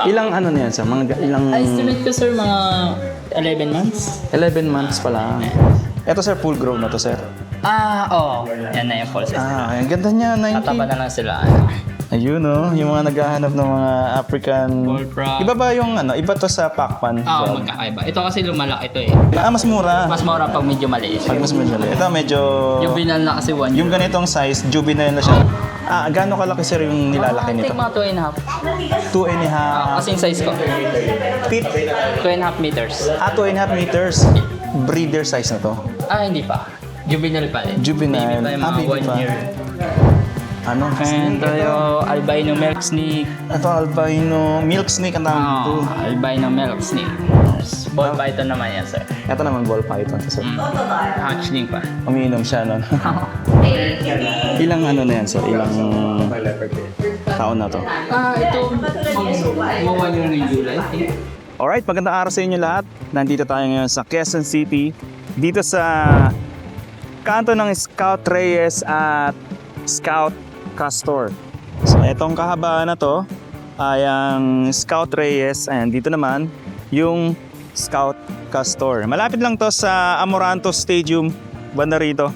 Ilang ano na yan sir? Mga ilang... Estimate ko sir mga 11 months. 11 months pa lang. Ito sir, full grown na to sir. Oo. Yan na yung full size. Ang ganda niya, 90. Tataba na lang sila. Ayun yung mga naghahanap ng mga African... Bullfrog. Iba ba yung iba to sa Pacman? Oo, magkakaiba. Ito kasi lumalaki ito eh. Mas mura. Mas mura pag medyo maliit. Pag mas medyo. Ito medyo... Yung binal na kasi 1 year. Yung ganitong size, juvenile na siya. Gaano kalaki sir yung nilalaki I nito? think mga 2.5. 2.5 Kasing size ko. feet. 2.5 meters. 2.5 meters. Breeder size na to. Hindi pa. Juvenile pa rin. Juvenile. Baby pa yung mga Baby 1 pa. year. Ano? And yung albino milk snake. Ito, albino milk snake ang tawag dito. Albino milk snake. Ball python naman yan sir. Ito naman ball python. So, Hatchling pa. umiinom siya nun. Ilang ano na yan sir? Ilang taon na to? Ito, mga 1 year ng July. Alright, magandang araw sa inyo lahat. Nandito tayo ngayon sa Quezon City. Dito sa kanto ng Scout Reyes at Scout Castor. So, etong kahabaan na to ay ang Scout Reyes. Ayan, dito naman yung Scout Castor. Malapit lang to sa Amoranto Stadium, banda rito.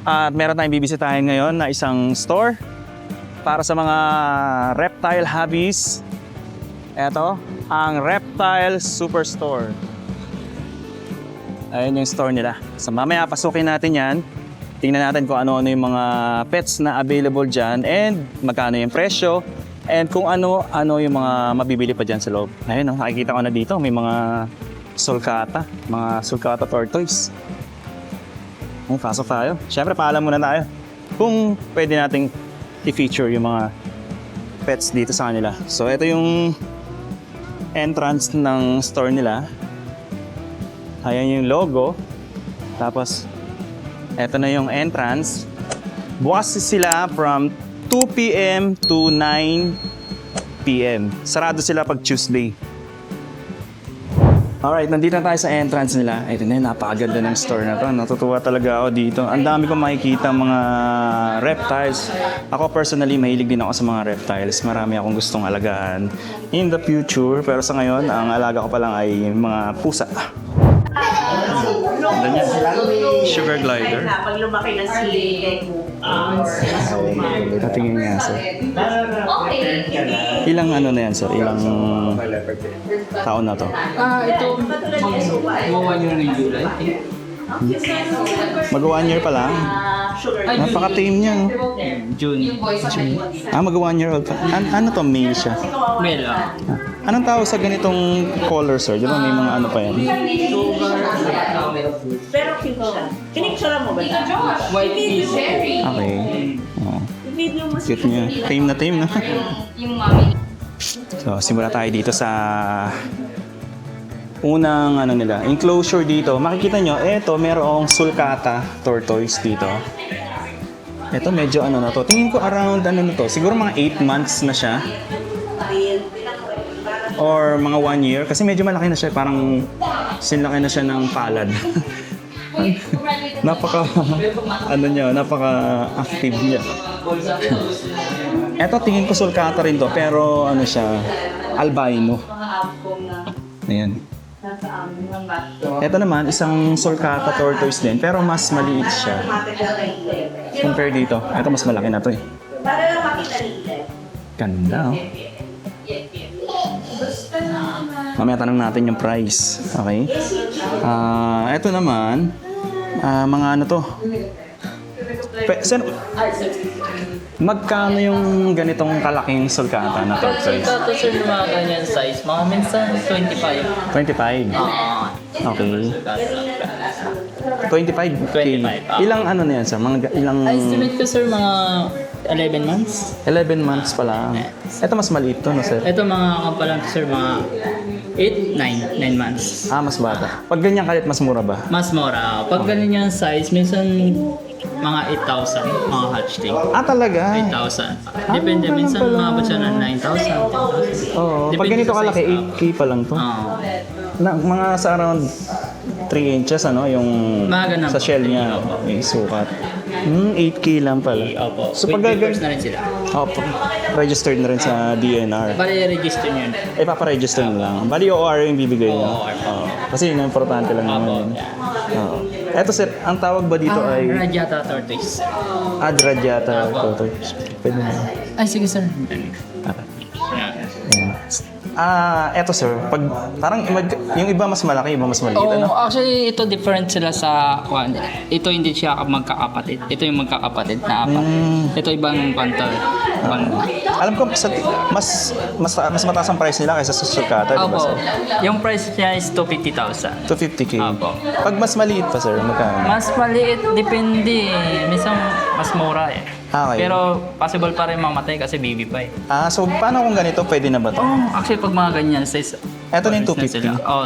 At meron tayong bibisitahin ngayon na isang store para sa mga reptile hobbies. Eto, ang Reptile Superstore. Ayun yung store nila. So mamaya pasukin natin yan. Tingnan natin kung ano-ano yung mga pets na available dyan and magkano yung presyo and kung ano-ano yung mga mabibili pa dyan sa loob. Ayun, nakikita ko na dito may mga sulcata tortoise. Pasok tayo. Siyempre, paalam muna tayo kung pwede nating i-feature yung mga pets dito sa kanila. So, ito yung entrance ng store nila. Ayan yung logo. Tapos, ito na yung entrance. Bukas sila from 2 p.m. to 9 p.m. Sarado sila pag Tuesday. Alright, nandito na tayo sa entrance nila. Ito na yun, napakaganda ng store na to. Natutuwa talaga ako dito. Ang dami kong makikita mga reptiles. Ako personally, mahilig din ako sa mga reptiles. Marami akong gustong alagaan in the future. Pero sa ngayon, ang alaga ko pa lang ay mga pusa. Ganda niya. Sugar glider. Pag lumaki na si Tatingin nga sir. Ilang ano na yan sir? Ilang taon na to? Ito, mga 1 year ng July. Mag 1 year pa lang. Napaka-tame niya. No? June. Mag 1 year old pa. Ano to? Male siya. Male, Anong tawag sa ganitong color sir? Di ba may mga ano pa yan? Pero cute siya. Pinicture mo ba? White fish. Okay. Oh, Video mo cute niya. Tame na tame na. Yung mommy. So, simula tayo dito sa unang ano nila, enclosure dito. Makikita nyo, eto, merong sulcata tortoise dito. Eto, medyo ano na to. Tingin ko around ano na to. Siguro mga 8 months na siya. Or mga 1 year. Kasi medyo malaki na siya. Parang sinlaki na siya ng palad. Napaka, ano niya, napaka-active niya. Eto, tingin ko sulcata rin to. Pero ano siya, albino. Ayan. Ito naman, isang sulcata tortoise din, pero mas maliit siya. Compare dito. Ito, mas malaki na to eh. Para lang makita nila. Ganda oh. Mamaya tanong natin yung price. Okay? Ito naman, mga ano to. Magkano yung ganitong kalaking sulcata na tortoise? Ito sir yung mga ganyan size. Mga minsan 25. 25? Okay. 25K. 25, Ilang ano na yan sir? Mga ilang... Estimate ko sir mga 11 months. 11 months pa lang. Ito mas maliit to, no sir? Ito mga kapalang sir mga 9 months. Mas bata. Pag ganyan kalit, mas mura ba? Mas mura. Pag ganyan yung size, minsan mga 8,000 mga hatchling. Talaga? 8,000. Depende. ganun Minsan pala. umabot siya ng 9,000, 10,000. Oo. Pag Depende ganito sa size kalaki, up. 8K pa lang to. Oo. Mga sa around 3 inches, ano, yung Mga ganun sa po. shell niya, Opo. may sukat. 8K lang pala. Opo. So, With pag papers na rin sila. Opo. Registered na rin sa DNR. Bali, register nyo yun. Eh, paparegister mo lang. Bali, OR yung bibigay niyo. OR. Oo. Kasi yun ang importante lang naman. Opo. Yun. Oo. Eto sir, ang tawag ba dito ay Radiata tortoise. Adradyata. Opo. Pwede na. Ay, sige sir. Ayan. Eto sir, pag parang yung iba mas malaki, iba mas maliit, ano? Actually, ito different sila sa ito hindi siya magkakapatid. Ito yung magkakapatid na apat. Ito ibang pantal. Alam ko mas mataas ang price nila kaysa sa sulcata, di ba Opo. sir? Yung price niya is 250,000. 250K. Opo. Pag mas maliit pa sir, magkano? Mas maliit, depende. Minsan mas mura eh. Okay. Pero possible pa rin mamatay kasi baby pa eh. So paano kung ganito, pwede na ba to? Actually, pag mga ganyan, size... Eto na yung price 250. na sila. Oo,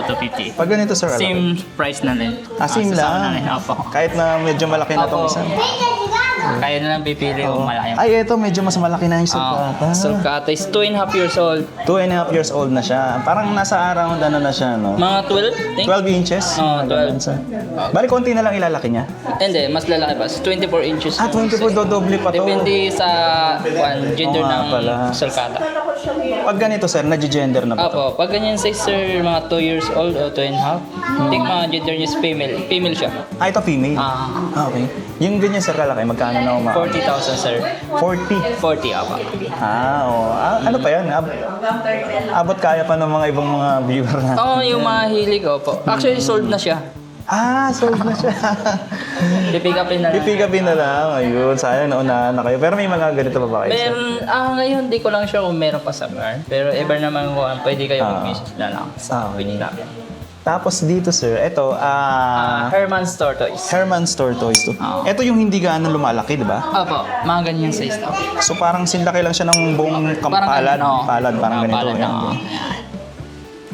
250. Pag ganito sir, alam ko. Same price na rin. Same Sasama lang. na rin. Opo. Kahit na medyo malaki na tong Opo. isa. Kaya na lang pipili kung malaki. Ay, eto medyo mas malaki na yung sulcata. Sulcata is 2.5 years old. 2.5 years old na siya. Parang nasa around ano na siya, no? Mga 12, think? 12 inches? Oo, 12. Sir. Bali, konti na lang ilalaki niya. Hindi, mas lalaki pa. 24 inches. 24 dodoble pa to. Depende sa gender Oo nga ng pala. sulcata. Pag ganito, sir, nag-gender na ba to? Opo, pag ganyan size sir, mga 2 years old o 2.5, think mga gender niya is female. Female siya. Ito female. Okay. Yung ganyan, sir, kalaki, magkano na uma? 40,000 sir. 40. 40 ako. Ano pa yan? Abot kaya pa ng mga ibang mga viewer na. Oo, yung mga hilig po. Actually, sold na siya. Sold na siya. I-pick upin na lang. I-pick upin na lang. Ayun, sayang naunahan na kayo. Pero may mga ganito pa ba kayo, sir? Meron, ngayon di ko lang sure kung meron pa sa bar. Pero ever naman ko, pwede kayo mag-message na lang sa pwede namin. Tapos dito, sir, ito, Herman's Tortoise. Herman's Tortoise to. Ito yung hindi gaano lumalaki, di ba? Opo, mga ganyan size na. So parang sinlaki lang siya ng buong kampalad. Palad, parang ganito. Palad na.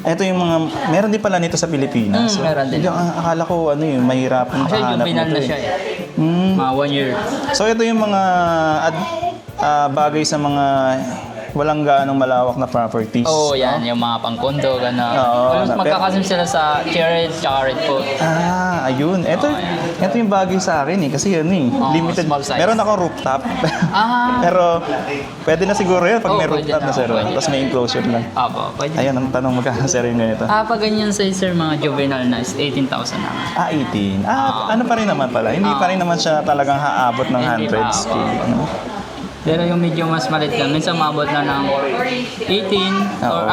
Ito yung mga, meron din pala nito sa Pilipinas. Meron din. Hindi, akala ko mahirapan Actually, makahanap juvenile nito na siya eh. Mga 1 year. So ito yung mga bagay sa mga walang gaanong malawak na properties. Oo, yan. Yung mga pangkondo, gano'n. Oo, Magkakasim sila sa cherry at red coat. Ayun. Ito yung bagay sa akin eh. Kasi limited. Small size. Meron ako rooftop. Pero pwede na siguro yun pag may pwede rooftop na na, sir. pwede Tapos may enclosure lang. Opo, pwede. Ayun, ang tanong magkano sir yung ganito? Pag ganyan size sir, mga juvenile na is 18,000 na. 18. Ano pa rin naman pala? Hindi pa rin naman siya talagang haabot ng Hindi pa, hundreds. Pero yung medyo mas maliit lang, minsan maabot na ng 18 or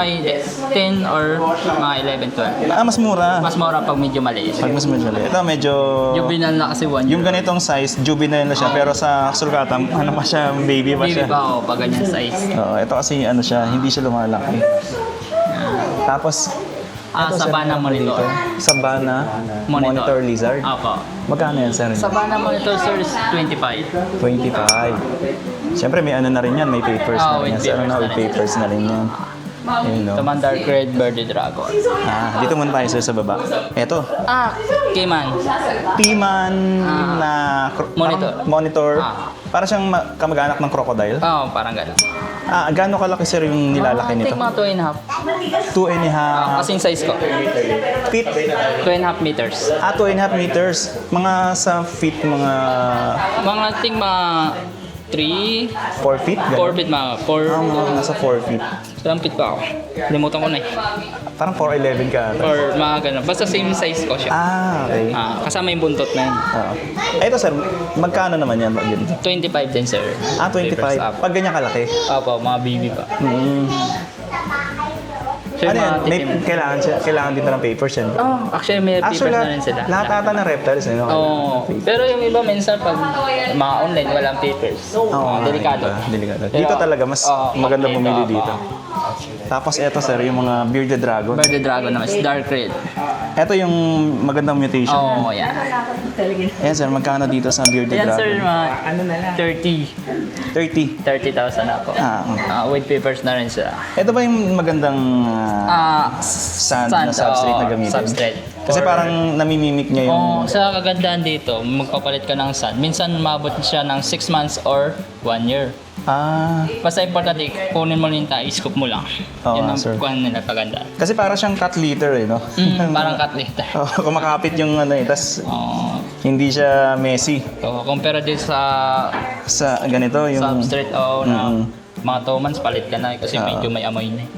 10 or mga 11, 12. Mas mura. Mas mura pag medyo maliit. Pag mas medyo. Ito medyo... Juvenile na kasi 1 year. Yung ganitong size, juvenile na siya. Pero sa sulcata, ano pa siya, baby pa siya. Baby pa ako pag ganyan size. Ito kasi ano siya, hindi siya lumalaki. Tapos, Savannah Monitor. Savannah Monitor Lizard. Opo. Magkano yan, sir? Savannah Monitor sir is 25. 25. Siyempre may ano na rin yan, may papers na rin yan. With papers na rin yan. Ayun, no? Ito Dark Red Birdie Dragon. Dito muna tayo sir sa baba. Eto, Cayman. T-man na Monitor. Monitor. Para siyang kamag-anak ng crocodile. Parang gano'n. Gaano kalaki sir yung nilalaki nito? Think mga 2.5. 2.5 Kasing size ko. feet. 2.5 meters. 2.5 meters. Mga sa feet, mga Mga think mga 3, 4 feet? 4 feet mga 4. Mga nasa 4 feet. Ilang feet pa ako? Limutan ko na eh. Parang 4'11 ka ata. Or mga ganun. Basta same size ko siya. Okay. Kasama yung buntot na yun. Ito sir, magkano naman yan? 25 din sir. 25. Pag ganyan kalaki. Opo, mga baby pa. Ano yan? Kailangan din ng papers yan. Actually may papers na rin sila. Lahat ata ng reptiles. Pero yung iba minsan pag mga online walang papers. Delikado. Delikado. Dito talaga mas maganda bumili dito. Tapos eto sir, yung mga bearded dragon. Bearded Dragon naman is dark red. Eto yung magandang mutation. Yan. Ayan sir, magkano dito sa bearded Yan dragon? sir, mga 30. 30. 30,000 ako. With papers na rin sila. Ito ba yung magandang sand na substrate na gamitin? Substrate. Kasi parang namimimik niya yung... Sa kagandahan dito, magpapalit ka ng sun. Minsan mabot siya ng 6 months or 1 year. Basta importante, kunin mo yung tayo, scoop mo lang. Oo, Yun ang sir. kuhan nila kagandaan. Kasi parang siyang cat litter eh, no? Parang cut later. Kumakapit yung ano eh, tas hindi siya messy. So, compare din sa Sa ganito, yung... substrate na mga 2 months palit ka na kasi medyo may amoy na eh.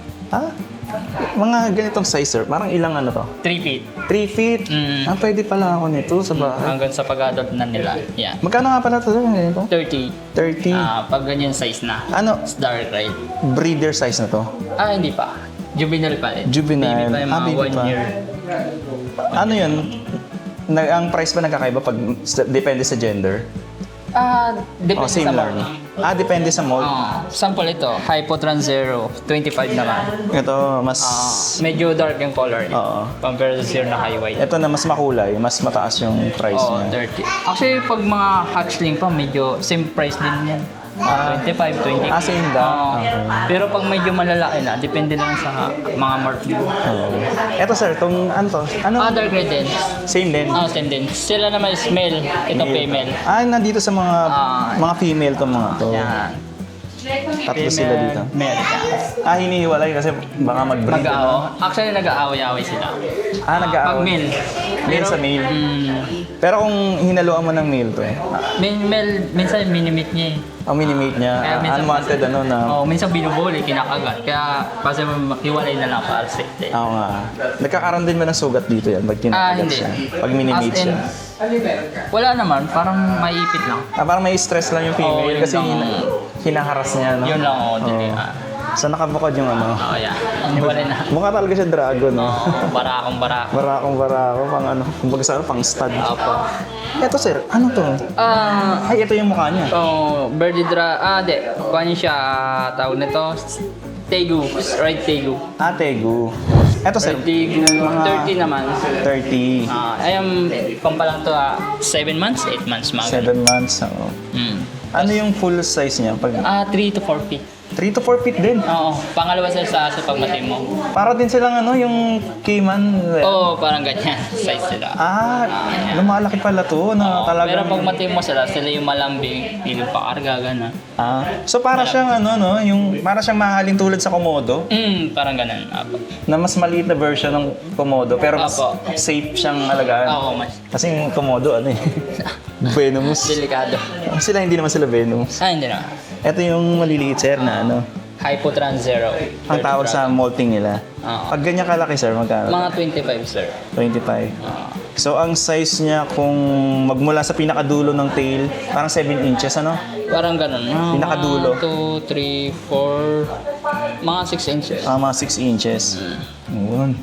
Mga ganitong size, sir. Parang ilang ano to? 3 feet. 3 feet? Pwede pala ako nito sa bahay. Hanggang sa pag-adult na nila. Yeah. Magkano nga pala ito, sir? Ganito? 30. 30. Pag ganyan size na. Ano? It's dark red. Breeder size na to? Hindi pa. Juvenile pa eh. Juvenile. Baby pa yung mga Baby 1 pa. year. Ano yun? Ang price ba nagkakaiba pag depende sa gender? Depende Same sa lang. mold. Depende sa mold. Sample ito, Hypotran Zero, 25 naman. Ito, mas... Medyo dark yung color niya. Oo. Compare sa zero na high white. Ito na mas makulay, mas mataas yung price niya. 30. Actually, pag mga hatchling pa, medyo same price din yan. 25, 20. Same lang. Pero pag medyo malalaki na, depende lang sa mga mark nyo. Ito sir, itong ano to? Ano? Dark red din. Same din? Same din. Sila naman is male, ito female. Nandito sa mga female to mga to. Yan. Tatlo sila dito. Male. Hinihiwalay kasi baka mag-breed. Mag-aaw. Actually, nag-aaway-aaway sila. Nag-aaway. Pag male. Male sa male. Pero kung hinaluan mo ng male to Male, minsan minimit niya eh. ang minimate niya, Kaya minsan- unwanted ano na... Minsan binubuli, kinakagat. Kaya kasi hiwalay na lang para safety. Oo nga. Nagkakaroon din ba ng sugat dito yan pag kinakagat Hindi. siya? Pag minimate As in, siya? wala naman, parang maiipit lang. Parang may stress lang yung female yun kasi lang. hinaharas niya, no? Yun lang, dili. So nakabukod yung ano. Yan. Hiwalay na. Mukha talaga siya dragon, no? Barakong. Barako, pang ano, kumbaga sa pang stud. Opo. Eto sir, ano to? Ay, ito yung mukha niya. Birdidra, kuha niya siya, tawag nito, Tegu, right Tegu. Tegu. Eto sir, Right Tegu, 30 naman. 30. Ayam, pampalang to, 7 months, 8 months, mga 7 months. Oo. Ano yung full size niya? 3 to 4 feet. 3 to 4 feet din. Oo, pangalawa sa pagmatay mo. Para din silang ano, yung Cayman. Parang ganyan, size sila. Lumalaki pala to na Pero talagang... pag matay mo sila yung malambing, hindi pa karga, gano'n. So para siyang ano, no, yung para siyang mahaling tulad sa Komodo Parang ganun. Apo. na mas maliit na version ng Komodo pero mas Apo. safe siyang alagaan. Oo, mas Kasi yung Komodo ano eh, venomous. delikado. Sila hindi naman sila venomous. Hindi na. Ito yung maliliit sir na ano, Hypotran Zero. ang tawag sa molting nila. Oo. Pag ganyan kalaki sir, magkano? Mga 25, sir. 25. So ang size niya kung magmula sa pinakadulo ng tail, parang 7 inches ano? Parang ganun. Pinakadulo. 1, 2, 3, 4, mga 6 inches. Mga 6 inches. Yun.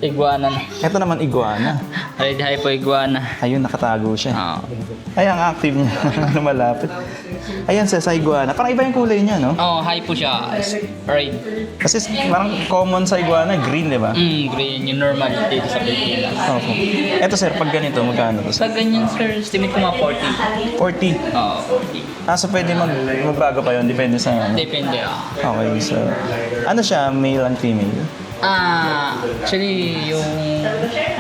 Iguana na. Ito naman iguana. Red Hypo Iguana. Ayun, nakatago siya. Oo. Ay, ang active niya. Lumalapit. Ayan, sa iguana. Parang iba yung kulay niya, no? Hypo siya. Red. Kasi parang common sa iguana, green, di ba? Green. Yung normal dito sa Pilipinas. Okay. Eto sir, pag ganito, magkano to? Sa ganyan, sir, estimate ko mga 40. 40. 40. So pwede magbago pa yun, depende sa ano. Depende, Okay, so... Ano siya, male and female? Actually, yung...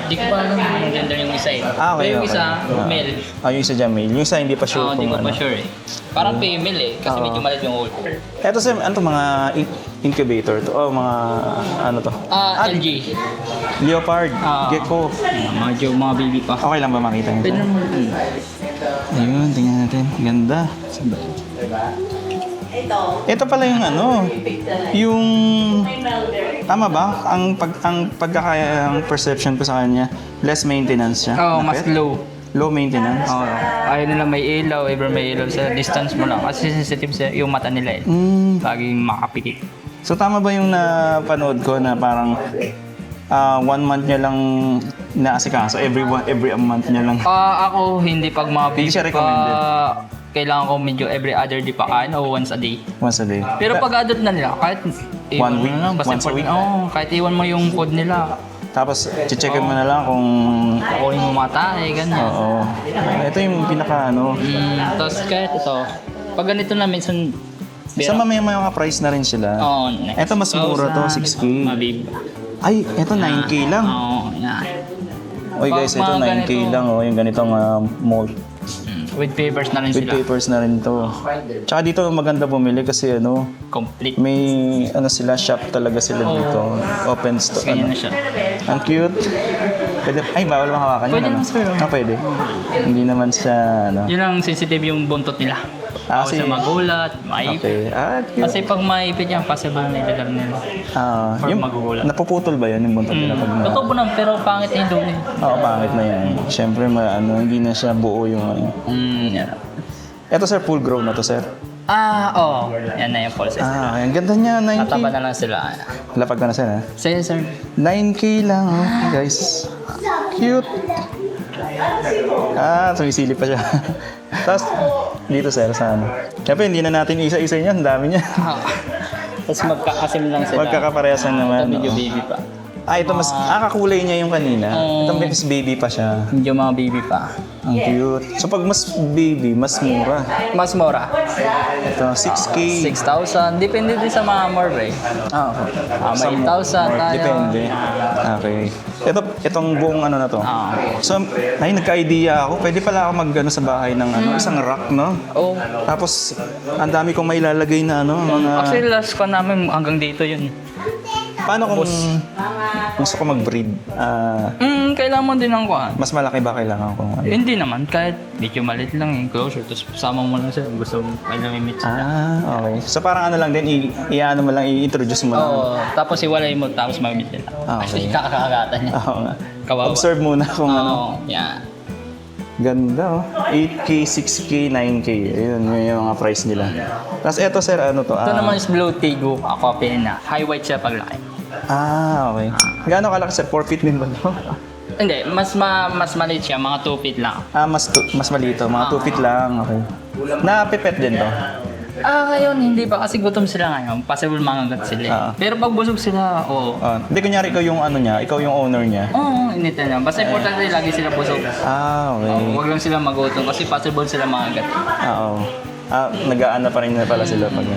Di ko pa alam yung gender yung isa eh. Okay, Pero yung okay. isa, male. Yung isa dyan, male. Yung isa hindi pa sure Hindi kung ko ano. pa sure eh. Parang female eh, kasi medyo maliit yung hold. Eto sir, ano to, mga incubator to? Mga ano to? LG. Leopard, gecko. Mga baby pa. Okay lang ba makita nito? Pwede naman. Ayun, tingnan natin. Ganda. Ito pala yung ano, yung... Tama ba? Ang perception ko sa kanya, less maintenance siya. Mas low. Low maintenance. Ayaw nila may ilaw, ever may ilaw sa distance mo lang. Kasi sensitive sa yung mata nila eh. Laging makapikit. So tama ba yung napanood ko na parang 1 month niya lang inaasikaso, every month niya lang. Ako hindi pag mga Hindi siya recommended. Kailangan ko medyo every other day pa kain o once a day. Once a day. Pero pag adult na nila, kahit iwan 1 mo week? na lang, basta Once a week? kahit iwan mo yung food nila. Tapos, checkin mo na lang kung... Kunin mo mata, ganyan. Oo. Ito yung pinaka ano. Tapos kahit ito, pag ganito na minsan... Sa may mga price na rin sila. Next. Ito mas mura to, 6K. Mabib. Ay, ito 9K lang. Yan. Oy guys, ito Pag mga 9K ganito- lang yung ganitong mold. With papers na rin With sila. papers na rin to. Tsaka dito maganda bumili kasi Complete. may sila shop talaga sila dito. Open store. Ganyan na siya. Ang cute. Pwede, ay bawal bang hawakan Pwede yun, naman, sir. pwede. Hindi naman siya Yun ang sensitive yung buntot nila. Ah, Bawal sa magulat, maipit. Okay. Cute. Kasi pag maipit yan, possible na idadal nila. Or Yung magugulat. napuputol ba yun yung buntot nila pag na... Totoo po na, pero pangit na yung dulo. Oo, pangit na yan. Siyempre, hindi na siya buo yung Yan. Ito sir, full grown na to sir. Oo. Yan na yung full size. Ang ganda niya, 9K. Nataba na lang sila. Lapag ka na sir ha? Sige, sir. 9K lang, guys. Cute. Sumisilip pa siya. Tapos, dito sir, sa ano. Siyempre, hindi na natin isa-isa niya. Ang dami niya. Tapos magkakasim lang sila. Magkakaparehas lang naman. Ito medyo oo. baby pa. Ito mas, kakulay niya yung kanina. Ito mas baby pa siya. Medyo mga baby pa. Ang cute. So, pag mas baby, mas mura. Mas mura. Ito, 6K. 6,000. Depende din sa mga more eh. Okay. May 8,000 tayo. Depende. Okay. Itong buong ano na to. Ah. So, nagka-idea ako. Pwede pala ako sa bahay ng isang rack, no? Oh. Tapos, ang dami kong mailalagay na mga... Actually, last ko namin hanggang dito yun. Paano kung gusto ko mag-breed? Kailangan mo din ng kuhan. Mas malaki ba kailangan ko? Hindi naman, kahit medyo maliit lang yung closure. Tapos sama mo lang siya, gusto mo may limit sila. Okay. So, parang ano lang din, i-ano mo lang, i-introduce mo lang. Oo, tapos iwalay mo, tapos mag-meet sila. Okay. Actually, kakakagatan niya. Oo nga. Kawawa. Observe muna kung ano. Oo, yan. Ganda 8K, 6K, 9K. Ayun, yun yung mga price nila. Tapos eto sir, ano to? Ito naman is Blue Tigo, ako na. High white siya paglaki. Okay. Gaano kalaki sir? 4 feet din ba to? Hindi, mas maliit siya, mga 2 feet lang. Mas malito. Mga 2 feet lang. Okay. Napipet din to? Ngayon, hindi pa kasi gutom sila ngayon. Possible mangagat sila. Pero pag busog sila, oo. Hindi, kunyari ikaw yung ano niya, ikaw yung owner niya. Oo, inita niya. Basta importante lagi sila busog. Okay. Huwag lang sila magutom kasi possible sila mangagat. Oo. Nag-aana pa rin na pala sila pag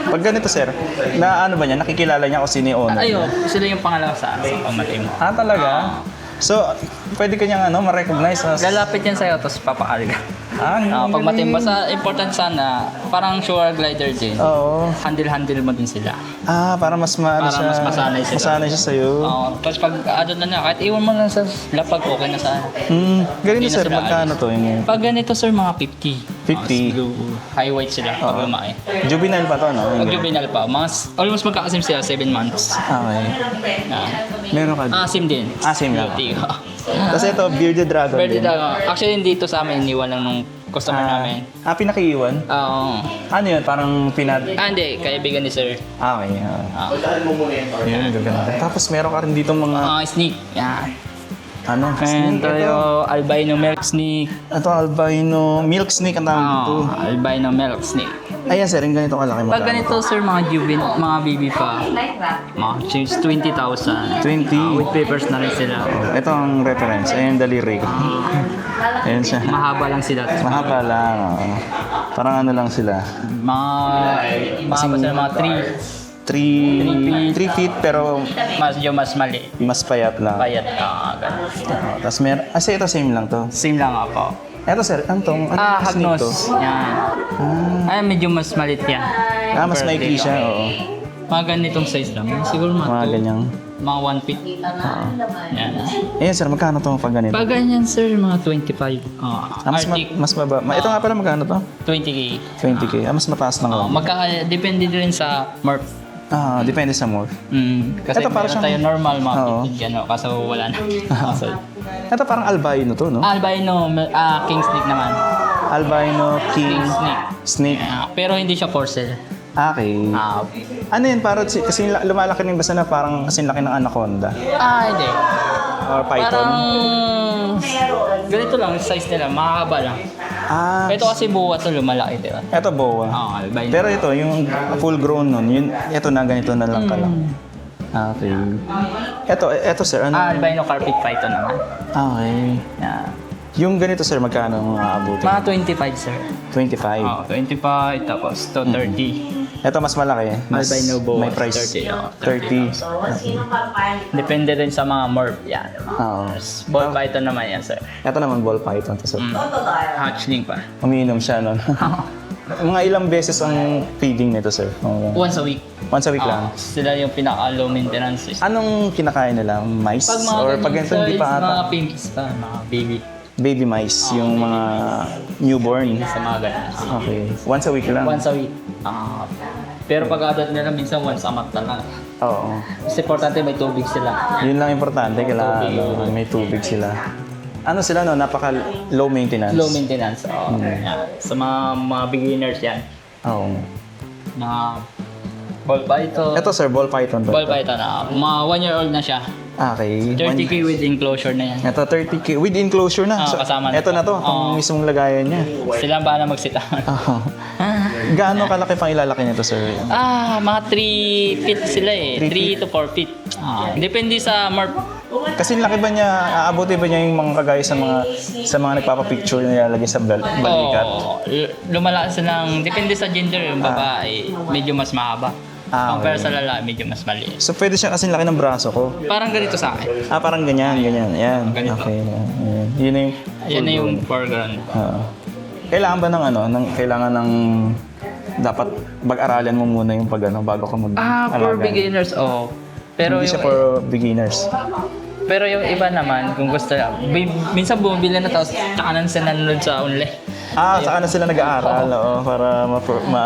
Pag ganito sir, na ano ba niya, nakikilala niya kung sino yung owner niya? Sila yung pangalawa sa pagmatay mo. Talaga? So, pwede ka niyang ma-recognize as... Lalapit yan sa'yo, tapos papakali ka. Pag matimba sa important sana, parang sure glider din. Oo. Handle mo din sila. Para mas Para mas masanay sila. Masanay siya sa'yo. Tapos pag na niya, kahit iwan mo lang sa lapag, okay na sana. Ganito Hindi na sir, sila magkano alis. to? Yung Pag ganito sir, mga 50. 50? High weight sila pag lumaki. Juvenile pa to, no? Pag juvenile pa, almost magkakasim sila 7 months. Okay. Meron ka din. Asim din. Asim lang. Beauty. Tapos ito, bearded dragon Pwede din. actually, dito sa amin, iniwan lang nung customer namin. Pinakiiwan? Ano yun? Parang Hindi. Kaibigan ni sir. Okay. Yun, gaganda. Tapos meron ka rin dito mga... Sneak. Yan. Ano? And tayo, albino milk snake. Ito, albino milk snake ang tawag dito. Albino milk snake. Ayan sir, yung ganito kalaki mo. Pag ganito sir, mga mga baby pa, mga change 20,000. 20. With papers na rin sila. Ito ang reference. Ayan, daliri ko. Ayan siya. Mahaba lang sila. Mahaba lang. Parang ano lang sila. Mahaba sila, mga 3 feet pero mas mali. mas payat lang. Payat ka. Ganun. Tapos kasi ito same lang to. Same lang ako. Ito sir, antong snake to? Hagnos. Yan. Ay, medyo mas malit yan. Mas maikli siya, oo. Mga ganitong size lang. Siguro Mga ganyang. mga 1 feet. Yan. Ayan sir, magkano to pag ganito? Pag ganyan sir, mga 25. Arctic, mas baba. Ito nga pala magkano to? 20K. 20K. Mas mataas lang ako. Depende din sa morph. Depende sa morph. Kasi Ito para meron siyang- tayo normal mga Oo. 15 gano, kaso wala na. So, Ito parang albino to, no? albino, king snake naman. Albino King king snake. snake. Pero hindi siya for sale. Okay. Ano yun? Parang kasi lumalaki rin basta na parang kasi laki ng anaconda. Hindi. Or python. Parang ganito lang, yung size nila, mahaba lang. Ito kasi buwa to lumalaki, di ba? Ito boa. Albino. Pero ito, yung full grown nun, ito na ganito na lang ka lang. Okay. Ito sir, ano? Albino carpet python naman. Okay. Yeah. Yung ganito sir, magkano ang aabutin? Mga 25 sir. 25. 25 tapos to 30. Ito mas malaki. Mas Albino boa, may price. 30. 30. So, sino pa pa? Depende rin sa mga morph. Yan. Oo. Ball python naman yan, sir. Ito naman ball python to sir. Toto tayo. Hatchling pa. Umiinom siya noon. Mga ilang beses ang feeding nito sir? Once a week. Once a week lang. Sila yung pinaka-low maintenance. Anong kinakain nila? Mais? Pag mga Or pag ganito hindi pa mga ata? pinkies pa, mga baby. Baby mice, yung mga newborn. Sa mga ganun. Okay. Once a week lang? Once a week. Pero pag adult nila, minsan once a month na lang. Oo. Mas importante may tubig sila. Yun lang importante, kailangan may tubig sila. Ano sila no? Napaka low maintenance. Low maintenance. Yan. Sa mga beginners yan. Oo. Mga ball python. Ito sir, ball python to. Ball python. Mga 1 year old na siya. Okay. 30k with enclosure na yan. Ito 30k with enclosure na. Kasama na ito na to, to. ang mismong lagayan niya. Sila ba na magsitahan? Oo. Gaano kalaki pang ilalaki nito sir? Mga 3 feet sila eh. 3 to 4 feet. Depende sa morph. Kasi laki ba niya, aabuti ba niya yung mga kagaya sa mga nagpapapicture na nilalagay sa balikat? Lumalakas silang, depende sa gender, yung babae, medyo mas mahaba. Compare sa lalaki, medyo mas maliit. So pwede siya kasing laki ng braso ko. Parang ganito sa akin. Parang ganyan. Yan. Ganito. Okay. Ayan. Yun na yung Yan na yung full-grown. foreground. Kailangan ba ng kailangan ng dapat pag-aralan mo muna yung bago ka mag-alaga? For beginners, Pero Hindi siya yung, for beginners. pero yung iba naman, kung gusto minsan bumibili na tapos tsaka na sila nanonood sa online. Saka na sila nag-aaral, para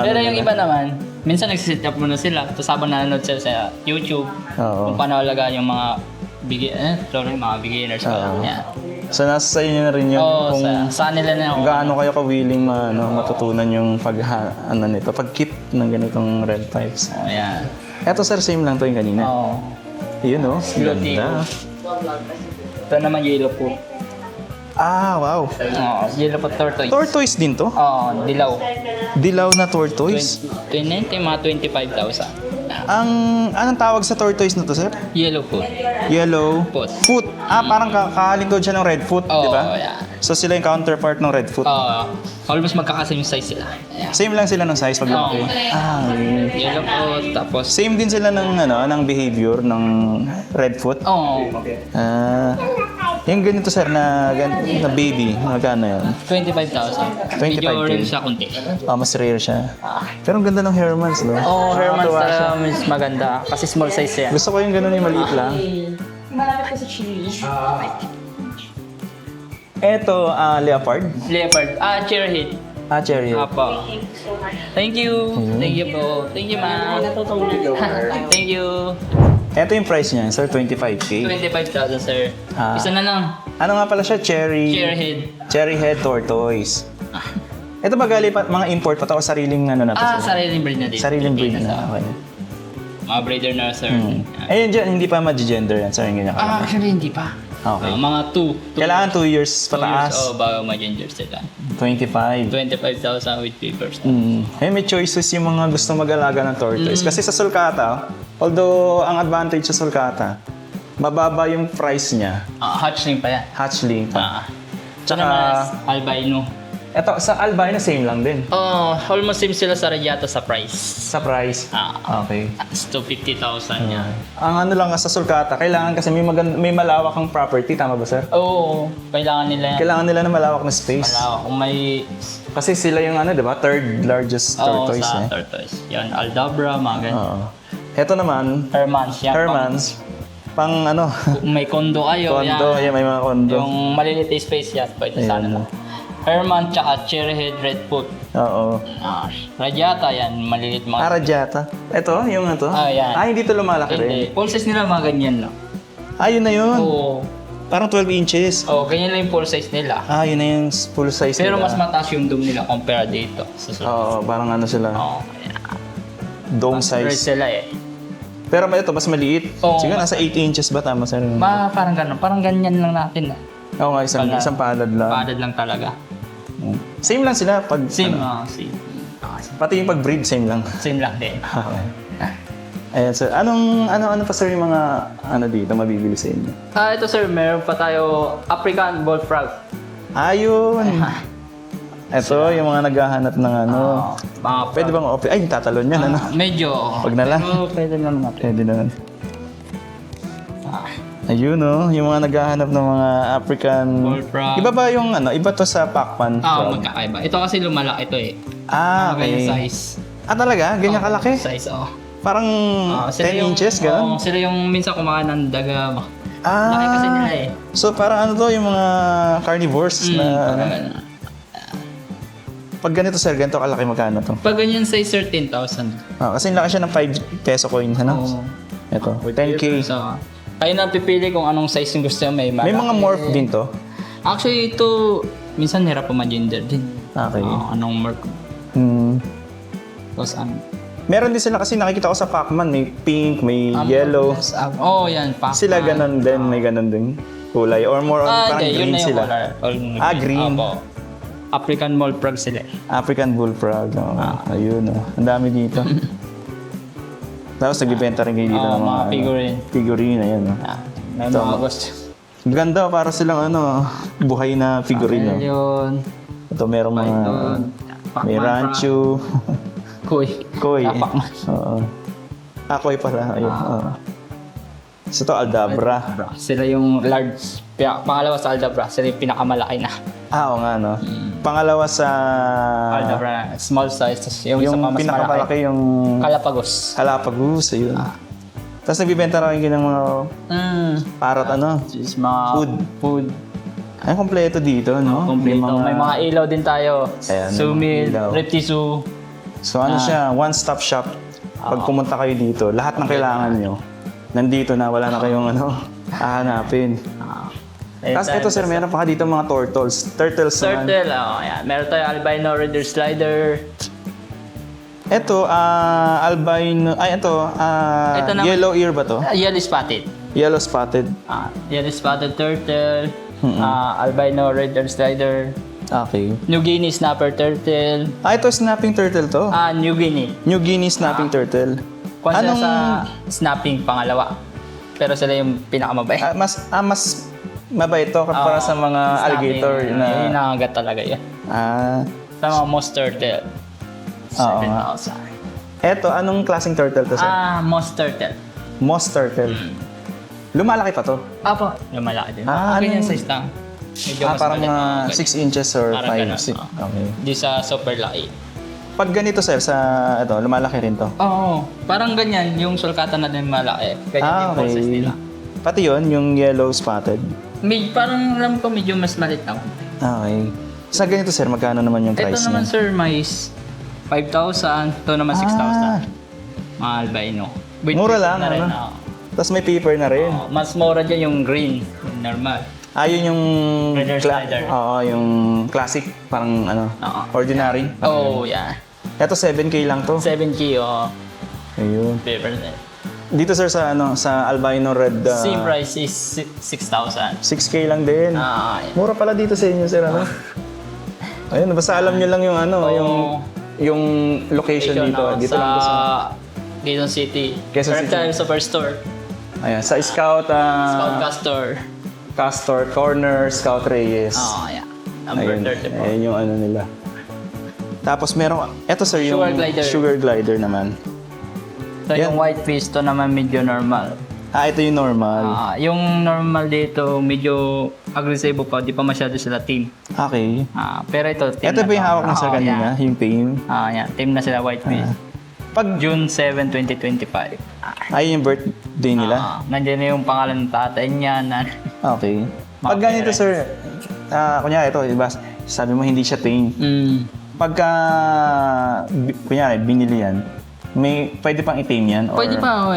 Pero yung iba naman, minsan nagsisit up muna sila, tapos habang nanonood sila sa YouTube, Oo. kung paano alagaan yung mga mga beginners pa. Oo. Yan. So nasa sa inyo na rin yun Oo, kung sa nila na ako. gaano kayo ka-willing matutunan yung pag-keep ng ganitong red pipes. Ayan. Eto sir, same lang to yung kanina. Oo. Yun Yellow ganda. Ito naman yellow po. Wow. Yellow po tortoise. Tortoise din to? Dilaw. Dilaw na tortoise? 20, mga 25,000. Anong tawag sa tortoise na to sir? Yellow po. Yellow Foot. foot. Parang kahalingkod siya ng red foot, di ba? Yeah. So sila yung counterpart ng red foot. Almost magkakasame yung size sila. Ayan. Same lang sila ng size pag lumaki. Okay. Yellow po, tapos... Same din sila ng behavior ng red foot. Yung ganito sir na baby, magkano yan? 25,000. 25K. Medyo rare siya kunti. Mas rare siya. Pero ang ganda ng Hermans, no? Hermans Nakakatuwa siya. mas maganda kasi small size yan. Gusto ko yung ganun yung maliit lang. Malapit ko sa chili. Eto, leopard. Leopard. Cherry. Cherry. Apo. Thank you. Thank you po. Thank you, ma'am. Thank you. Eto yung price niya, sir, 25K. 25,000, sir. Isa na lang. Ano nga pala siya? Cherry head. Cherry head tortoise. Ito ba mga import pa to o sariling na to? sir? Sariling breed na din. Sariling breed na. Okay. Mga breeder na, sir. Ayun dyan, hindi pa ma-gender yan, sir, yung ganyan. Actually, hindi pa. Okay. Mga 2. Kailangan 2 years pataas. Bago ma-gender sila. 25. 25,000 with papers. May choices yung mga gusto mag-alaga ng tortoise. Kasi sa sulcata, although ang advantage sa sulcata, mababa yung price niya. Hatchling pa yan. Hatchling pa. Tsaka albino. Eto, sa albino, same lang din. Almost same sila sa Radiata sa price. Sa price? Okay. It's 250,000 yan. Ang ano lang sa sulcata, kailangan kasi may malawak ang property, tama ba sir? Oo, kailangan nila yan. Kailangan nila ng malawak na space. Kung may... Kasi sila yung di ba? Third largest tortoise. sa tortoise. Yan, Aldabra, mga ganyan. Ito naman, Hermans yan. Hermans, pang Kung may kondo kayo, kondo, may mga kondo. Yung maliliit na space yan, pwede sana lang. Herman tsaka Cherryhead Red Foot. Oo. Radiata yan, maliliit mga... Radiata. Ito, yung ito? Yan. Hindi ito lumalaki rin. Hindi. Full size nila mga ganyan lang. Yun na yun. Oo. Parang 12 inches. Ganyan lang yung full size nila. Yun na yung full size Pero nila. mas mataas yung dome nila compare dito. Parang ano sila. Dome size. Rare sila eh. Pero ito, mas maliit. Siguro nasa 8 inches ba? Tama sir? Parang ganun. Parang ganyan lang natin. Oo nga, isang palad lang. Palad lang talaga. Same lang sila pag... Same. Same. Pati yung pag-breed, same lang. Same lang din. Okay. Ayan sir, ano pa sir yung mga dito mabibili sa inyo? Ito sir, meron pa tayo African Bullfrog. Ayun! Ito, yung mga naghahanap ng ano. Mga Pwede bang open? Ay, yung tatalon yan, ano? medyo. Wag na lang. Pero pwede naman natin. Pwede na. Ayun, no? Yung mga naghahanap ng mga African... Bullfrog. Iba ba yung ano? Iba to sa Pacman? Magkakaiba. Ito kasi lumalaki ito eh. Okay. Ganyan size. Talaga? Ganyan kalaki? Size, Parang 10 inches, gano'n? Sila yung minsan kumakain ng daga. Laki kasi nila eh. So, parang ano to, yung mga carnivores na... Parang Pag ganito, sir, ganito kalaki magkano to? pag ganyan size, 13,000. Kasi laki siya ng 5 peso coin, ano? Oo. Ito, 10K. So, kayo na pipili kung anong size yung gusto nyo. May mga morph din to? Actually, ito, minsan hirap pa ma-gender din. Okay. Anong morph. Tapos ano. Meron din sila kasi nakikita ko sa Pacman, may pink, may yellow. Yan. Pacman. Sila ganun din, may ganun din kulay. Or more on parang yun green na yung sila. color. Green. Opo. African Bullfrog sila. African bullfrog. Ayun, ang dami dito. Tapos nagbibenta rin kayo dito ng mga figurine. Figurine, ayan. May mga gusto. Ganda, para silang buhay na figurine. No? Yun. Ito merong mga... May rancho. Kuy. Koi. Pacman. Oo. Koi pala. Ayun. So ito, Aldabra. Sila yung large. Pangalawa sa Aldabra, sila yung pinakamalaki na. Oo nga, no? Pangalawa sa... Aldabra, small size. Yung isa pa mas pinakamalaki yung... Galapagos. Galapagos, ayun. Tapos nagbibenta rin kayo ng mga parrot, Just mga food. Ay, kompleto dito, no? Kompleto. May mga ilaw din tayo. Ayan, may Sumil, mga ilaw. Reptisu. So siya, one-stop shop. Pag pumunta kayo dito, lahat ng kailangan nyo, nandito na, wala na kayong hahanapin. Tapos ito sir, meron pa ka dito mga turtles. Turtles naman. Turtle, ayan. Meron tayo albino reader slider. Ito, albino, Ito naman. yellow ear ba to? Yellow spotted. Yellow spotted. Yellow spotted turtle. Albino reader slider. Okay. New Guinea snapper turtle. Ito snapping turtle to. New Guinea. New Guinea snapping turtle. Kung sila sa snapping pangalawa. Pero sila yung pinakamabait. Mas mabait to para sa mga alligator Snapping, na... Yung nangagat talaga yan. Sa mga moss turtle. Oo nga. 7,000. Eto, anong klaseng turtle to sir? Moss turtle. Moss turtle. Lumalaki pa to? Apo. Lumalaki din. anong- Ganyan size lang. Medyo mas Parang maliit, mga 6 inches or Parang 5, ganun, 6. Okay. Di sa super laki. Pag ganito sir, lumalaki rin to? Oo. Parang ganyan. Yung sulkatan na din malaki. Ganyan yung process nila. Pati yon yung yellow spotted. Parang alam ko medyo mas maliit na. Okay. Sa ganito sir, magkano naman yung Ito price naman niya? sir, may 5,000. Ito naman 6,000. Mga albino. With Mura paper lang, na rin, ano? oo. Tapos may paper na rin. Mas mura dyan yung green. Yung normal. Yun yung... Reader slider. Oo, yung classic. Parang Oo. ordinary. Oh, yeah. Ito 7K lang to. 7K o Ayun. paper na. Dito sir sa albino red, Same price is 6,000. 6K lang din. Yeah. Mura pala dito sa inyo sir, Ayun, basta alam nyo lang yung yung location dito. Dito lang to sa... Quezon City. Quezon City. Reptile Superstore. Ayan, sa Scout, Scout Castor. Castor Corner, Scout Reyes. Yeah. Number Ayun, 34. ayun yung nila. Tapos meron, eto sir, yung Sugar glider. sugar glider naman. So Yan. yung white fish to naman medyo normal. Ito yung normal. Yung normal dito medyo agresibo pa, di pa masyado sila team. Okay. Pero ito team Ito na ba yung to. hawak mo sir kanina? Yung team? Yan. Team na sila white fish. Pag, June 7, 2025. ayun yung birthday nila? Nandiyan na yung pangalan ng tatay niya. Okay. Pag ganito sir, kunyari ito, diba, sabi mo hindi siya tame. Pagka, kunyari, binili yan, pwede pang i-tame yan? Or Pwede pa,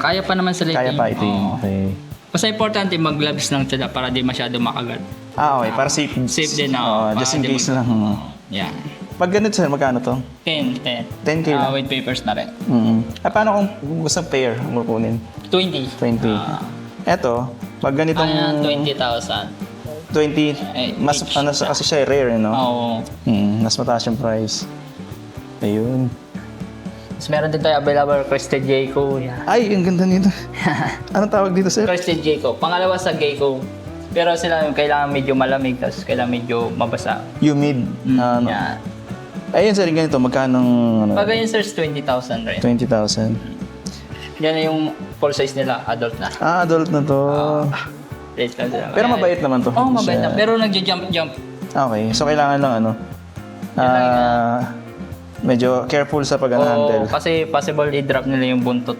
kaya pa naman sila Kaya i-tame. pa i-tame, Oo. okay. Basta importante mag-gloves lang sila para di masyado makagat. Okay, para safe. Safe din, just in para di case lang. Yan. Pag ganito sir, magkano to? 10. 10K lang? With papers na rin. Paano kung gusto pair ang kukunin? 20. 20. Eto, pag ganitong 20,000. 20, mas each. kasi siya rare, no? Oo. Mas mataas yung price. Ayun. Tapos meron din tayo available Crested Gecko. Yan. Ay, ang ganda nito. Anong tawag dito, sir? Crested Gecko. Pangalawa sa Gecko. Pero sila yung kailangan medyo malamig, tapos kailangan medyo mabasa. Humid. Ano. Yan. Ayun sir, ganito, magkano ano? Pag ganyan sir, 20,000 rin. 20,000. Yan na yung full size nila, adult na. Adult na to. Rate lang sila. Pero mabait naman to. Oo, mabait Siya. na. Pero nagja-jump. Okay, so kailangan lang ano, medyo careful sa Oo, pag-handle. kasi possible i-drop nila yung buntot.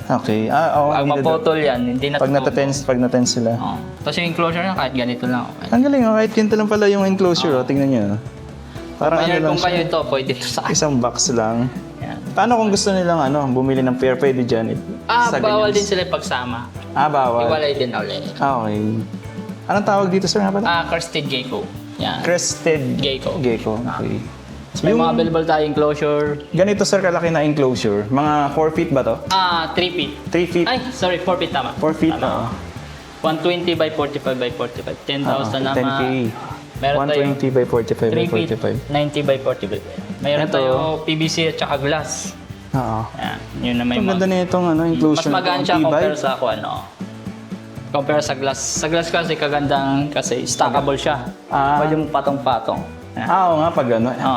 Okay. Oo. Pag hindi maputol yan, hindi na Pag natense sila. Oo. Tapos yung enclosure na kahit ganito lang. Okay. Ang galing, kahit ganito lang pala yung enclosure, tingnan nyo. Parang ano Kaya lang kung kayo siya, ito, pwede ito sa akin. isang box lang. Yan. Paano kung gusto nilang bumili ng pair, pwede dyan? Bawal din sila pagsama. Bawal. Iwalay din ulit. Okay. Anong tawag dito sir nga pala? Crested gecko. Yan. Crested Gecko. Gecko. Okay. May mga available tayo enclosure. Ganito sir kalaki na enclosure. Mga 4 feet ba to? 3 feet. 3 feet? Ay, sorry, 4 feet tama. 4 feet? Oo. 120 by 45 by 45. 10,000 naman. 10K. Meron tayo 120 by 45 by 3 feet, 45. 90 by 40 by. Mayroon Ito. tayo PVC at saka glass. Oo. Yan. Yun na may Ang ganda na itong mas enclosure. magaan siya compare sa compare sa glass. Sa glass kasi kagandang kasi stackable siya. Pwede mo patong-patong. Yan. Oo nga, pag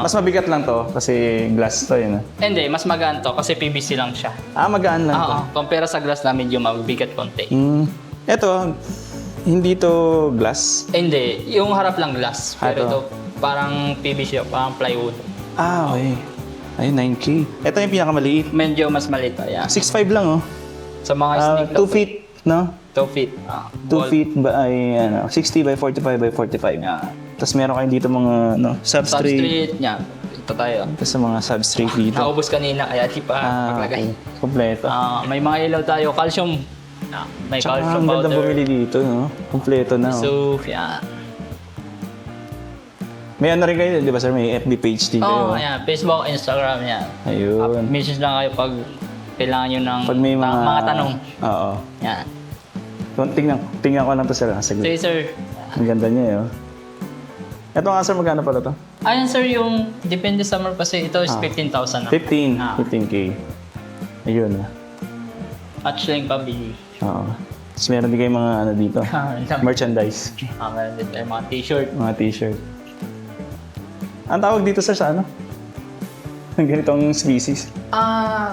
mas mabigat lang to kasi glass to yun. Hindi, mas magaan to kasi PVC lang siya. Magaan lang to. Oo, compare sa glass na medyo mabigat konti. Ito, hindi to glass. Hindi, yung harap lang glass. Pero Ito. ito, parang PVC, parang plywood. Okay. Ayun, 9K. Ito yung pinakamaliit. Medyo mas maliit pa, yan. 6'5 lang Sa mga sneak 2 feet, no? 2 feet. 2 feet by 60 by 45 by 45. Tapos meron kayo dito mga substrate. Substrate, yan. Ito tayo. Tapos sa mga substrate dito. Naubos kanina, kaya di pa maglagay. Okay. Kompleto. May mga ilaw tayo, calcium. May Tsaka calcium ang ganda powder. bumili dito, no? Kompleto na. So, yan. May rin kayo, di ba sir? May FB page din kayo. Ayan. Facebook, Instagram, yan. Ayun. Message lang kayo pag kailangan nyo ng Pag may mga tanong. Oo. Yan. Tingnan ko lang to sir. Sige. Sige, sir. Ang ganda niya, yun. Ito nga sir, magkano pala to? Ayan, sir, yung depende sa mark kasi ito is 15,000 na. 15K. Ayun. At siya yung pabili. Oo. Tapos meron din kayo mga dito. Merchandise. Meron din tayo mga t-shirt. Mga t-shirt. Ang tawag dito sir sa ano? Ang ganitong species.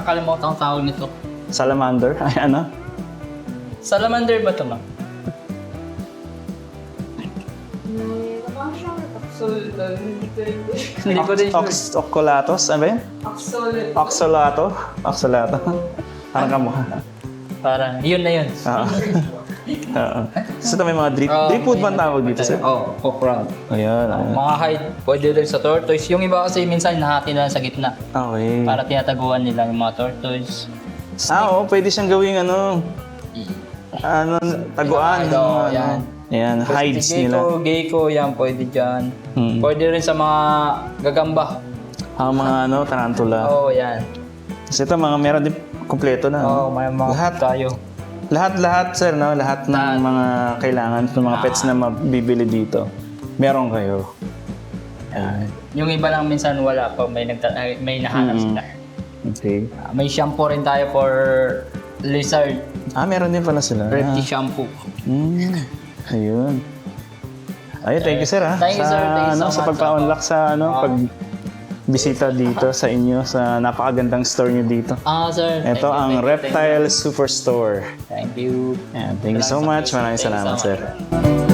Kalimutan ang tawag nito. Salamander? Ay, ano? Salamander ba ito, ma'am? Hindi ko din sure. Oxalatos? Ano ba yan? Oxalato? Oxalato. Parang kamukha. Parang, yun na yun. Oo. Oo. So ito may mga drip food ba ang tawag dito sir? okra. Ayan. Mga hide, pwede rin sa tortoise. Yung iba kasi minsan nahati na sa gitna. Okay. Para tinataguan nila yung mga tortoise. Oo, pwede siyang gawing taguan. Yan. Ayan, hides nila. Gecko, yan, pwede dyan. Pwede rin sa mga gagamba. Ang mga tarantula. Oo, yan. Kasi ito, meron din kompleto na. Oo, may mga Lahat. tayo. Lahat, sir, no? Lahat ng mga kailangan ng mga pets na mabibili dito. Meron kayo. Ayan. Yung iba lang minsan wala pa, may nahanap sila. Okay. May shampoo rin tayo for lizard. Meron din pala sila. Pretty shampoo. Ayun. Ayun, thank you sir Thank you, sir. Thank you so sa much. pagpa-unlock sa pagbisita dito sa inyo sa napakagandang store niyo dito. Sir. Ito ang Reptile Superstore. Thank you. Ayan, thank you so much. Maraming Thank you salamat so sir. much.